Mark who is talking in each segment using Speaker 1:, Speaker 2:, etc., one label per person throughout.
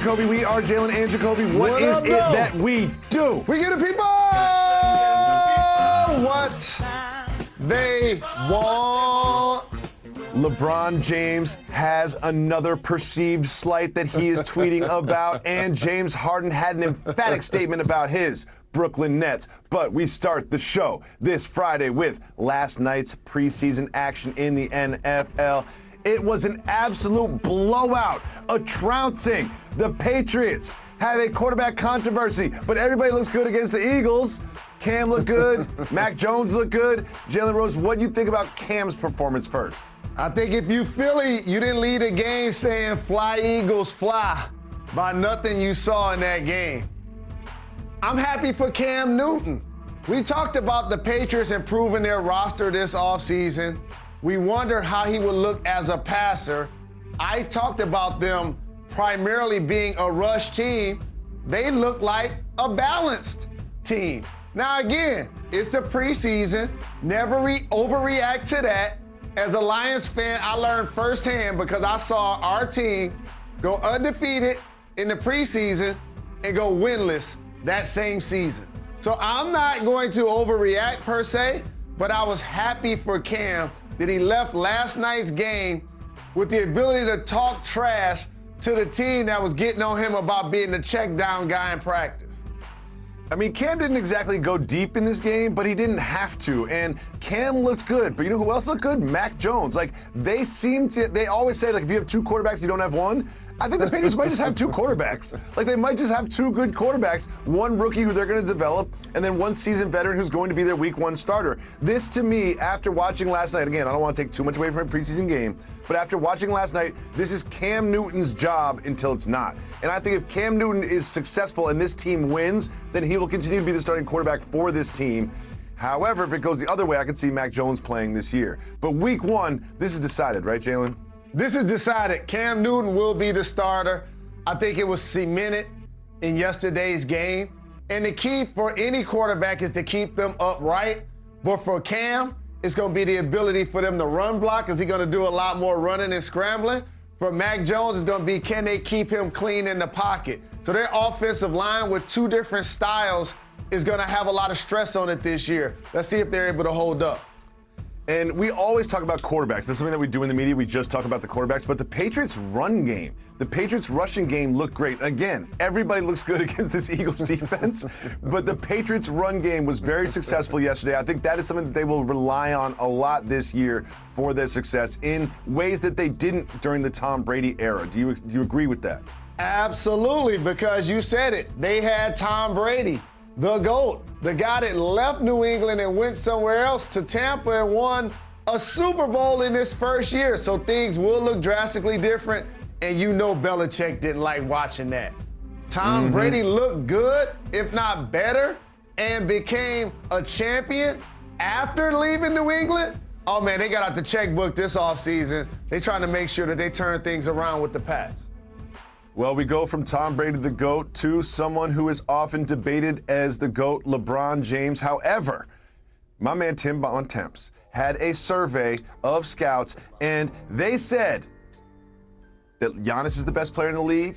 Speaker 1: Jacoby, we are Jalen and Jacoby. What is it that we do?
Speaker 2: We give the people what they want.
Speaker 1: LeBron James has another perceived slight that he is tweeting about, and James Harden had an emphatic statement about his Brooklyn Nets. But we start the show this Friday with last night's preseason action in the NFL. It was an absolute blowout, a trouncing. The Patriots have a quarterback controversy, but everybody looks good against the Eagles. Cam looked good. Mac Jones looked good. Jalen Rose, what do you think about Cam's performance first?
Speaker 2: I think if you Philly, you didn't lead the game saying fly Eagles fly by nothing you saw in that game. I'm happy for Cam Newton. We talked about the Patriots improving their roster this offseason. We wondered how he would look as a passer. I talked about them primarily being a rush team. They look like a balanced team. Now again, it's the preseason. Never overreact to that. As a Lions fan, I learned firsthand because I saw our team go undefeated in the preseason and go winless that same season. So I'm not going to overreact per se, but I was happy for Cam that he left last night's game with the ability to talk trash to the team that was getting on him about being the check down guy in practice.
Speaker 1: I mean, Cam didn't exactly go deep in this game, but he didn't have to. And Cam looked good. But you know who else looked good? Mac Jones. Like, they always say, like, if you have two quarterbacks, you don't have one. I think the Patriots might just have two quarterbacks. Like, they might just have two good quarterbacks. One rookie who they're going to develop, and then one seasoned veteran who's going to be their week one starter. This, to me, after watching last night, again, I don't want to take too much away from a preseason game, but after watching last night, this is Cam Newton's job until it's not. And I think if Cam Newton is successful and this team wins, then he will continue to be the starting quarterback for this team. However, if it goes the other way, I could see Mac Jones playing this year. But week one, this is decided, right, Jalen?
Speaker 2: This is decided. Cam Newton will be the starter. I think it was cemented in yesterday's game. And the key for any quarterback is to keep them upright. But for Cam, it's going to be the ability for them to run block. Is he going to do a lot more running and scrambling? For Mac Jones, it's going to be, can they keep him clean in the pocket? So their offensive line with two different styles is going to have a lot of stress on it this year. Let's see if they're able to hold up.
Speaker 1: And we always talk about quarterbacks. That's something that we do in the media. We just talk about the quarterbacks. But the Patriots' run game, the Patriots' rushing game looked great. Again, everybody looks good against this Eagles defense. But the Patriots' run game was very successful yesterday. I think that is something that they will rely on a lot this year for their success in ways that they didn't during the Tom Brady era. Do you agree with that?
Speaker 2: Absolutely, because you said it. They had Tom Brady, the GOAT, the guy that left New England and went somewhere else to Tampa and won a Super Bowl in his first year. So things will look drastically different, and you know Belichick didn't like watching that. Tom Brady looked good, if not better, and became a champion after leaving New England. Oh man, they got out the checkbook this offseason. They're trying to make sure that they turn things around with the Pats.
Speaker 1: Well, we go from Tom Brady, the GOAT, to someone who is often debated as the GOAT, LeBron James. However, my man Tim Bontemps had a survey of scouts, and they said that Giannis is the best player in the league,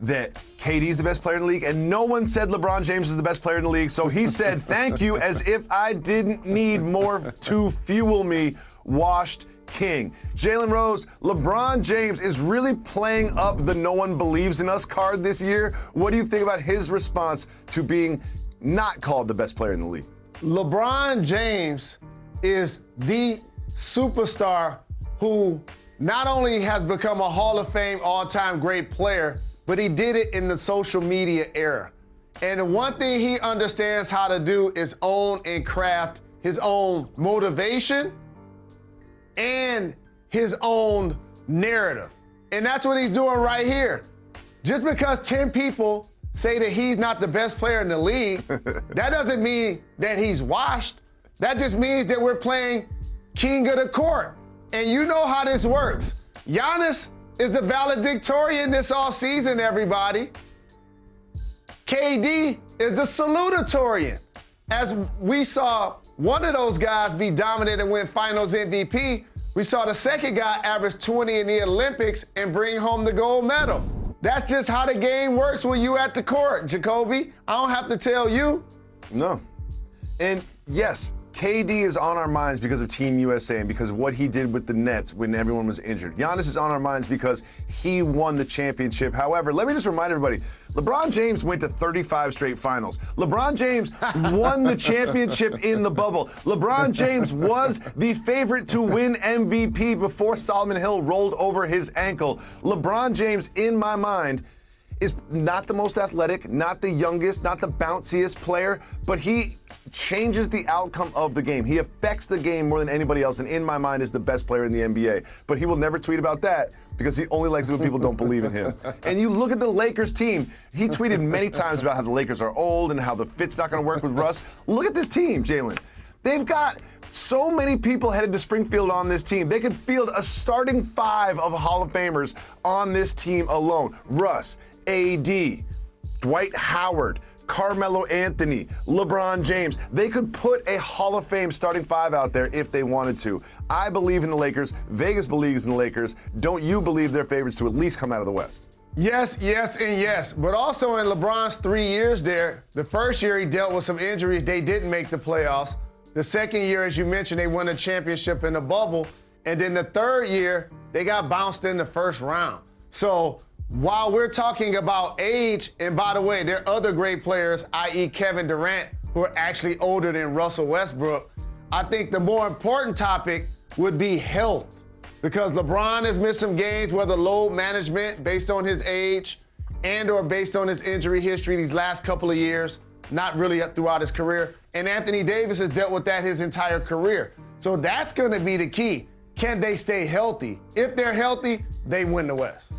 Speaker 1: that KD is the best player in the league, and no one said LeBron James is the best player in the league. So he said, thank you, as if I didn't need more to fuel me, washed king. Jalen Rose, LeBron James is really playing up the no one believes in us card this year. What do you think about his response to being not called the best player in the league?
Speaker 2: LeBron James is the superstar who not only has become a Hall of Fame all-time great player, but he did it in the social media era. And the one thing he understands how to do is own and craft his own motivation and his own narrative. And that's what he's doing right here. Just because 10 people say that he's not the best player in the league, that doesn't mean that he's washed. That just means that we're playing king of the court. And you know how this works. Giannis is the valedictorian this offseason, everybody. KD is the salutatorian. As we saw one of those guys be dominant and win finals MVP, we saw the second guy average 20 in the Olympics and bring home the gold medal. That's just how the game works when you at the court, Jacoby. I don't have to tell you.
Speaker 1: No. And yes, KD is on our minds because of Team USA and because of what he did with the Nets when everyone was injured. Giannis is on our minds because he won the championship. However, let me just remind everybody, LeBron James went to 35 straight finals. LeBron James won the championship in the bubble. LeBron James was the favorite to win MVP before Solomon Hill rolled over his ankle. LeBron James, in my mind, is not the most athletic, not the youngest, not the bounciest player, but he changes the outcome of the game. He affects the game more than anybody else, and in my mind is the best player in the NBA. But he will never tweet about that because he only likes it when people don't believe in him. And you look at the Lakers team, he tweeted many times about how the Lakers are old and how the fit's not gonna work with Russ. Look at this team, Jalen. They've got so many people headed to Springfield on this team. They could field a starting 5 of Hall of Famers on this team alone. Russ, AD, Dwight Howard, Carmelo Anthony, LeBron James. They could put a Hall of Fame starting 5 out there if they wanted to. I believe in the Lakers. Vegas believes in the Lakers. Don't you believe they're favorites to at least come out of the West?
Speaker 2: Yes, yes, and yes. But also in LeBron's 3 years there, the first year he dealt with some injuries. They didn't make the playoffs. The second year, as you mentioned, they won a championship in the bubble. And then the third year, they got bounced in the first round. So while we're talking about age, and by the way, there are other great players, i.e. Kevin Durant, who are actually older than Russell Westbrook, I think the more important topic would be health. Because LeBron has missed some games, whether load management based on his age and or based on his injury history these last couple of years, not really throughout his career. And Anthony Davis has dealt with that his entire career. So that's going to be the key. Can they stay healthy? If they're healthy, they win the West.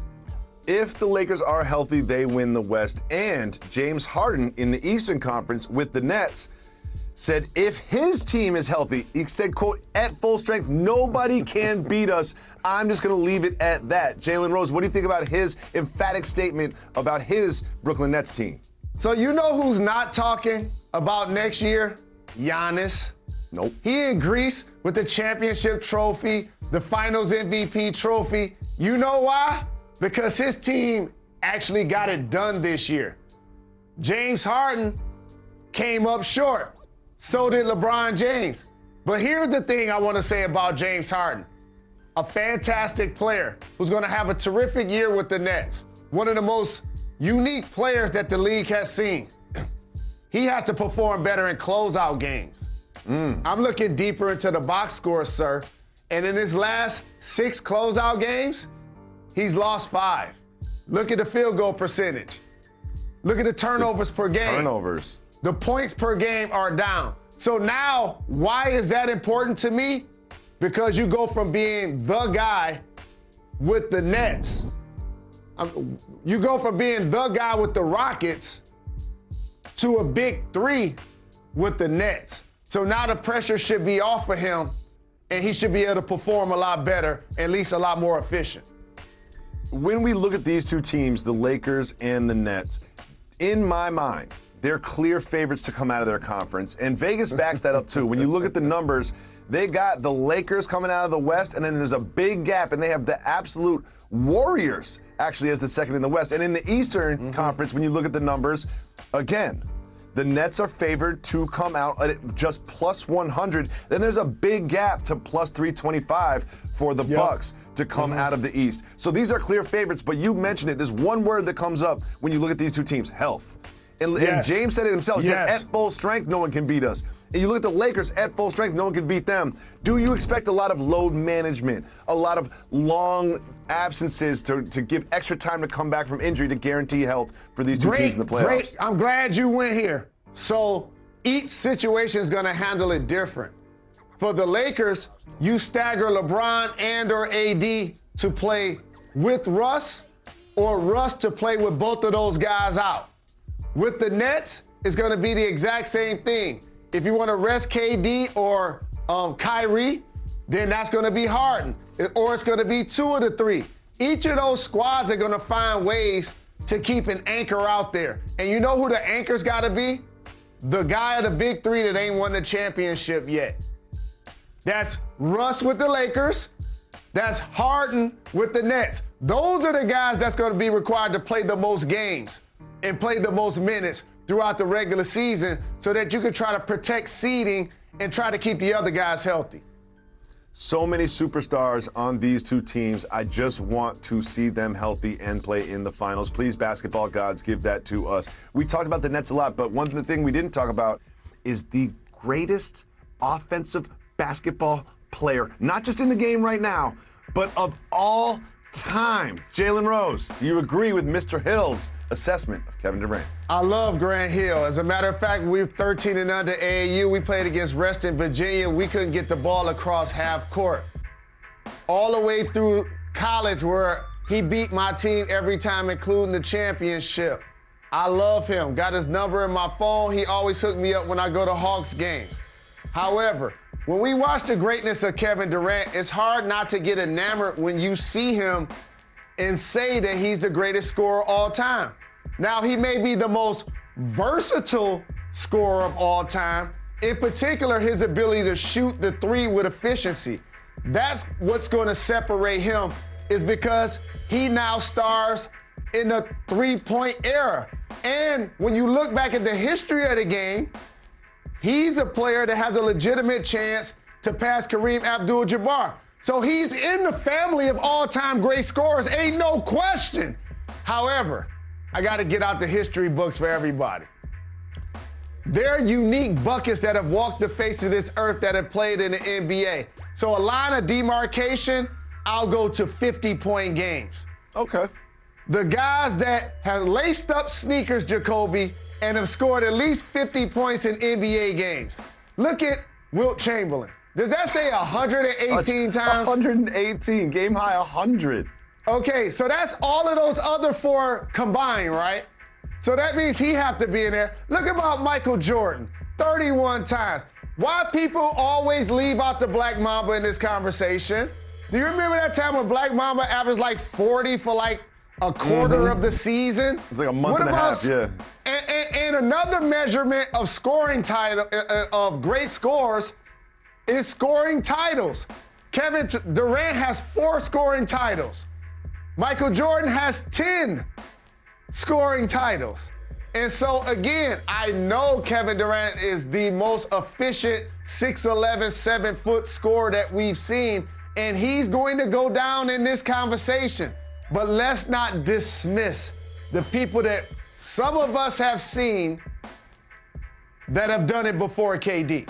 Speaker 1: If the Lakers are healthy, they win the West. And James Harden in the Eastern Conference with the Nets said if his team is healthy, he said, quote, at full strength, nobody can beat us. I'm just going to leave it at that. Jalen Rose, what do you think about his emphatic statement about his Brooklyn Nets team?
Speaker 2: So you know who's not talking about next year? Giannis.
Speaker 1: Nope.
Speaker 2: He in Greece with the championship trophy, the finals MVP trophy. You know why? Because his team actually got it done this year. James Harden came up short. So did LeBron James. But here's the thing I want to say about James Harden. A fantastic player who's going to have a terrific year with the Nets. One of the most unique players that the league has seen. He has to perform better in closeout games. I'm looking deeper into the box score, sir. And in his last 6 closeout games, he's lost 5. Look at the field goal percentage. Look at the turnovers per game.
Speaker 1: Turnovers.
Speaker 2: The points per game are down. So now, why is that important to me? Because you go from being the guy with the Nets. You go from being the guy with the Rockets to a big 3 with the Nets. So now the pressure should be off of him, and he should be able to perform a lot better, at least a lot more efficient.
Speaker 1: When we look at these two teams, the Lakers and the Nets, in my mind, they're clear favorites to come out of their conference. And Vegas backs that up too. When you look at the numbers, they got the Lakers coming out of the West, and then there's a big gap, and they have the absolute Warriors actually as the second in the West. And in the Eastern Conference, when you look at the numbers, again, the Nets are favored to come out at just plus 100. Then there's a big gap to plus 325 for the Bucks to come out of the East. So these are clear favorites, but you mentioned it. There's one word that comes up when you look at these two teams, health. And James said it himself. He said, at full strength, no one can beat us. And you look at the Lakers, at full strength, no one can beat them. Do you expect a lot of load management, a lot of long absences to give extra time to come back from injury to guarantee health for these two teams in the playoffs?
Speaker 2: Great. I'm glad you went here. So each situation is going to handle it different. For the Lakers, you stagger LeBron and or AD to play with Russ or Russ to play with both of those guys out. With the Nets, it's going to be the exact same thing. If you want to rest KD or Kyrie, then that's going to be Harden. Or it's going to be 2 of the 3. Each of those squads are going to find ways to keep an anchor out there. And you know who the anchor's got to be? The guy of the big 3 that ain't won the championship yet. That's Russ with the Lakers, That's Harden with the Nets. Those are the guys that's going to be required to play the most games and play the most minutes throughout the regular season so that you can try to protect seeding and try to keep the other guys healthy.
Speaker 1: So many superstars on these two teams. I just want to see them healthy and play in the finals. Please, basketball gods, give that to us. We talked about the Nets a lot, but one thing we didn't talk about is the greatest offensive basketball player, not just in the game right now, but of all time. Jalen Rose, do you agree with Mr. Hill's assessment of Kevin Durant?
Speaker 2: I love Grant Hill. As a matter of fact, we're 13 and under AAU. We played against Reston, Virginia. We couldn't get the ball across half court. All the way through college where he beat my team every time, including the championship. I love him. Got his number in my phone. He always hooked me up when I go to Hawks games. However, when we watch the greatness of Kevin Durant, it's hard not to get enamored when you see him and say that he's the greatest scorer of all time. Now, he may be the most versatile scorer of all time. In particular, his ability to shoot the three with efficiency. That's what's going to separate him, is because he now stars in the three-point era. And when you look back at the history of the game, he's a player that has a legitimate chance to pass Kareem Abdul-Jabbar. So he's in the family of all-time great scorers, ain't no question. However, I got to get out the history books for everybody. There are unique buckets that have walked the face of this earth that have played in the NBA. So a line of demarcation, I'll go to 50-point games.
Speaker 1: Okay.
Speaker 2: The guys that have laced up sneakers, Jacoby, and have scored at least 50 points in NBA games. Look at Wilt Chamberlain. Does that say 118 times?
Speaker 1: 118, game high 100.
Speaker 2: Okay, so that's all of those other four combined, right? So that means he have to be in there. Look about Michael Jordan, 31 times. Why people always leave out the Black Mamba in this conversation? Do you remember that time when Black Mamba averaged like 40 for like a quarter of the season?
Speaker 1: It's like a month and a half, yeah.
Speaker 2: And another measurement of scoring title of great scores is scoring titles. Kevin Durant has 4 scoring titles. Michael Jordan has 10 scoring titles. And so again, I know Kevin Durant is the most efficient 6'11", 7-foot scorer that we've seen, and he's going to go down in this conversation. But let's not dismiss the people that some of us have seen that have done it before KD.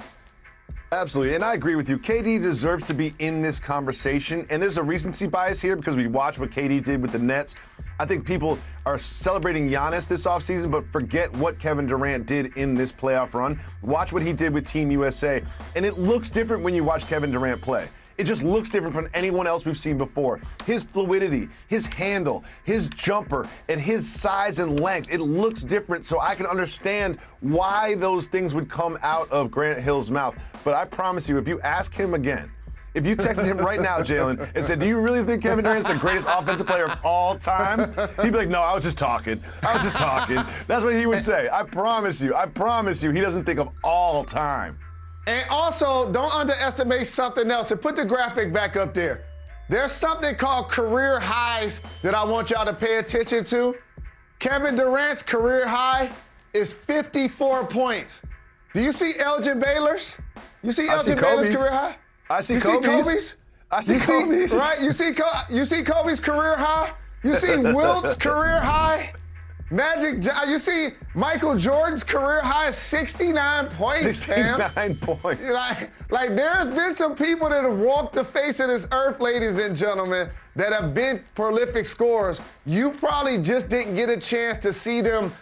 Speaker 1: Absolutely, and I agree with you. KD deserves to be in this conversation, and there's a recency bias here because we watched what KD did with the Nets. I think people are celebrating Giannis this offseason, but forget what Kevin Durant did in this playoff run. Watch what he did with Team USA, and it looks different when you watch Kevin Durant play. It just looks different from anyone else we've seen before. His fluidity, his handle, his jumper, at his size and length, it looks different, so I can understand why those things would come out of Grant Hill's mouth. But I promise you, if you ask him again, if you texted him right now, Jalen, and said, do you really think Kevin Durant's the greatest offensive player of all time? He'd be like, no, I was just talking. That's what he would say. I promise you, he doesn't think of all time.
Speaker 2: And also, don't underestimate something else. And put the graphic back up there. There's something called career highs that I want y'all to pay attention to. Kevin Durant's career high is 54 points. Do you see Elgin Baylor's? You see Elgin Baylor's career high?
Speaker 1: I see Kobe's. I see Kobe's.
Speaker 2: Right? You see Kobe's career high? You see Wilt's career high? You see Michael Jordan's career high is 69 points,
Speaker 1: 69 points.
Speaker 2: Like there's been some people that have walked the face of this earth, ladies and gentlemen, that have been prolific scorers. You probably just didn't get a chance to see them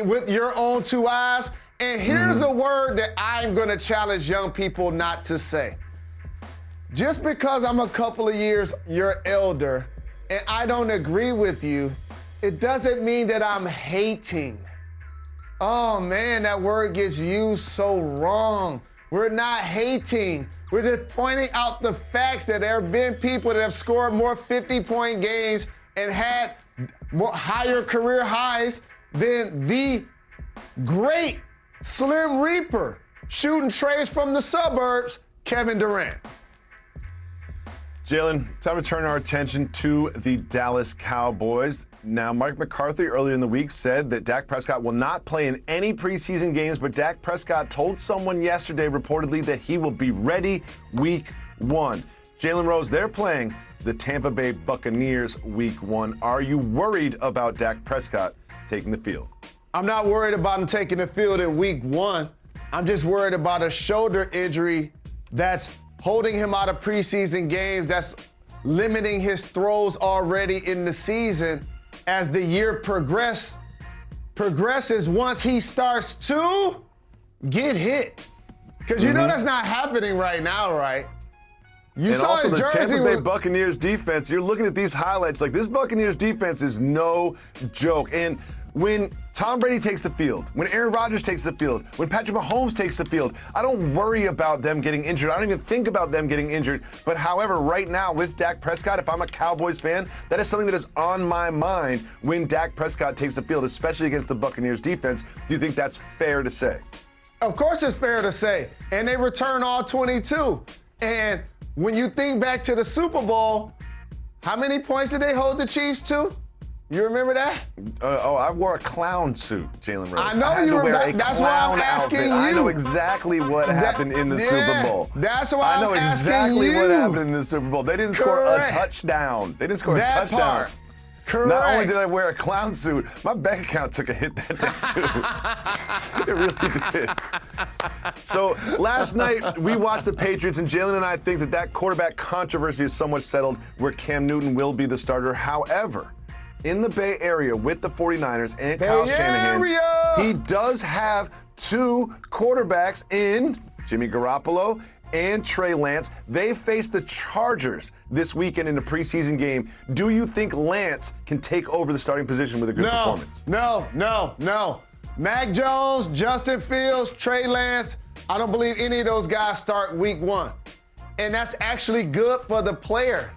Speaker 2: with your own 2 eyes. And here's a word that I'm going to challenge young people not to say. Just because I'm a couple of years your elder and I don't agree with you, it doesn't mean that I'm hating. Oh man, that word gets used so wrong. We're not hating. We're just pointing out the facts that there have been people that have scored more 50-point games and had more higher career highs than the great Slim Reaper shooting trays from the suburbs, Kevin Durant.
Speaker 1: Jalen, time to turn our attention to the Dallas Cowboys. Now, Mike McCarthy earlier in the week said that Dak Prescott will not play in any preseason games, but Dak Prescott told someone yesterday reportedly that he will be ready week 1. Jalen Rose, they're playing the Tampa Bay Buccaneers week 1. Are you worried about Dak Prescott taking the field?
Speaker 2: I'm not worried about him taking the field in week 1. I'm just worried about a shoulder injury that's holding him out of preseason games, that's limiting his throws already in the season as the year progresses once he starts to get hit. Because you know that's not happening right now, right? You
Speaker 1: And
Speaker 2: saw
Speaker 1: also
Speaker 2: his
Speaker 1: the
Speaker 2: jersey
Speaker 1: Tampa Bay Buccaneers defense, you're looking at these highlights, like this Buccaneers defense is no joke. And when Tom Brady takes the field, when Aaron Rodgers takes the field, when Patrick Mahomes takes the field, I don't worry about them getting injured. I don't even think about them getting injured. But however, right now with Dak Prescott, if I'm a Cowboys fan, that is something that is on my mind when Dak Prescott takes the field, especially against the Buccaneers defense. Do you think that's fair to say?
Speaker 2: Of course it's fair to say. And they return all 22. And when you think back to the Super Bowl, how many points did they hold the Chiefs to? You remember that?
Speaker 1: I wore a clown suit, Jalen Rose.
Speaker 2: I know
Speaker 1: had
Speaker 2: you
Speaker 1: to
Speaker 2: were.
Speaker 1: wear a
Speaker 2: That's why I'm
Speaker 1: clown
Speaker 2: asking
Speaker 1: outfit.
Speaker 2: you.
Speaker 1: I know exactly what happened in the Super Bowl.
Speaker 2: That's why
Speaker 1: I know
Speaker 2: I'm asking
Speaker 1: exactly
Speaker 2: you.
Speaker 1: what happened in the Super Bowl. They didn't score a
Speaker 2: Correct.
Speaker 1: touchdown. They didn't score a
Speaker 2: That
Speaker 1: touchdown.
Speaker 2: part. Correct.
Speaker 1: Not only did I wear a clown suit, my bank account took a hit that day too. It really did. So last night we watched the Patriots, and Jalen and I think that quarterback controversy is somewhat settled, where Cam Newton will be the starter. However, in the Bay Area with the 49ers and Kyle Shanahan, he does have 2 quarterbacks in Jimmy Garoppolo and Trey Lance. They face the Chargers this weekend in a preseason game. Do you think Lance can take over the starting position with a good performance?
Speaker 2: No. Mac Jones, Justin Fields, Trey Lance, I don't believe any of those guys start week 1. And that's actually good for the player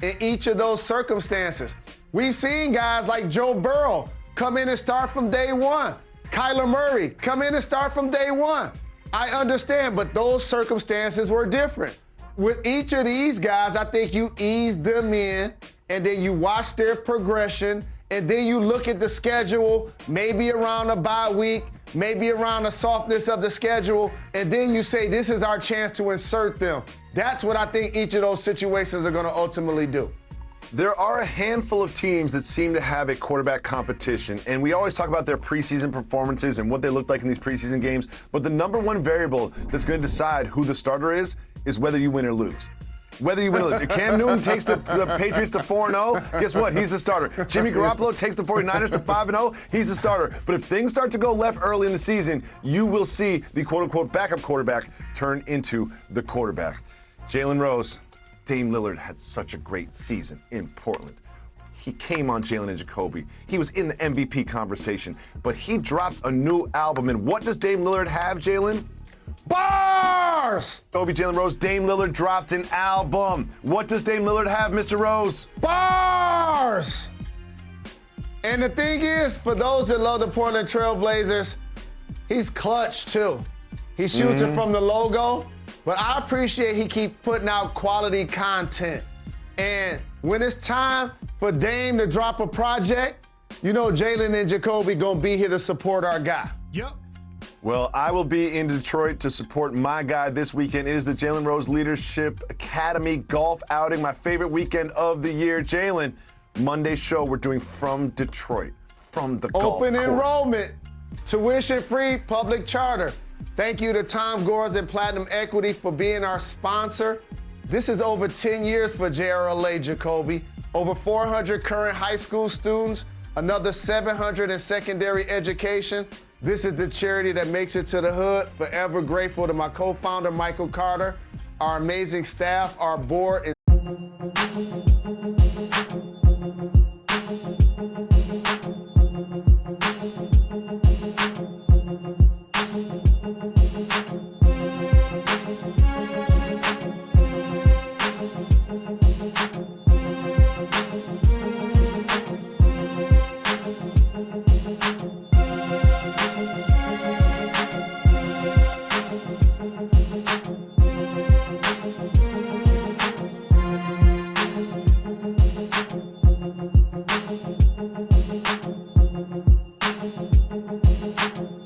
Speaker 2: in each of those circumstances. We've seen guys like Joe Burrow come in and start from day 1. Kyler Murray come in and start from day 1. I understand, but those circumstances were different. With each of these guys, I think you ease them in, and then you watch their progression, and then you look at the schedule, maybe around a bye week, maybe around the softness of the schedule, and then you say, this is our chance to insert them. That's what I think each of those situations are going to ultimately do.
Speaker 1: There are a handful of teams that seem to have a quarterback competition, and we always talk about their preseason performances and what they look like in these preseason games, but the number one variable that's going to decide who the starter is whether you win or lose. Whether you win or lose. If Cam Newton takes the Patriots to 4-0, guess what? He's the starter. Jimmy Garoppolo takes the 49ers to 5-0, he's the starter. But if things start to go left early in the season, you will see the quote-unquote backup quarterback turn into the quarterback. Jalen Rose, Dame Lillard had such a great season in Portland. He came on Jalen Jacoby. He was in the MVP conversation, but he dropped a new album. And what does Dame Lillard have, Jalen?
Speaker 2: Bars!
Speaker 1: Jalen Rose, Dame Lillard dropped an album. What does Dame Lillard have, Mr. Rose?
Speaker 2: Bars! And the thing is, for those that love the Portland Trail Blazers, he's clutch too. He shoots it from the logo, but I appreciate he keep putting out quality content. And when it's time for Dame to drop a project, you know Jalen and Jacoby gonna be here to support our guy.
Speaker 3: Yep.
Speaker 1: Well, I will be in Detroit to support my guy this weekend. It is the Jalen Rose Leadership Academy golf outing, my favorite weekend of the year. Jalen, Monday's show we're doing from Detroit, from the golf course.
Speaker 2: Open enrollment, tuition-free public charter. Thank you to Tom Gores and Platinum Equity for being our sponsor. This is over 10 years for JRLA Jacoby. Over 400 current high school students, another 700 in secondary education. This is the charity that makes it to the hood. Forever grateful to my co-founder, Michael Carter, our amazing staff, our board.
Speaker 1: Bye.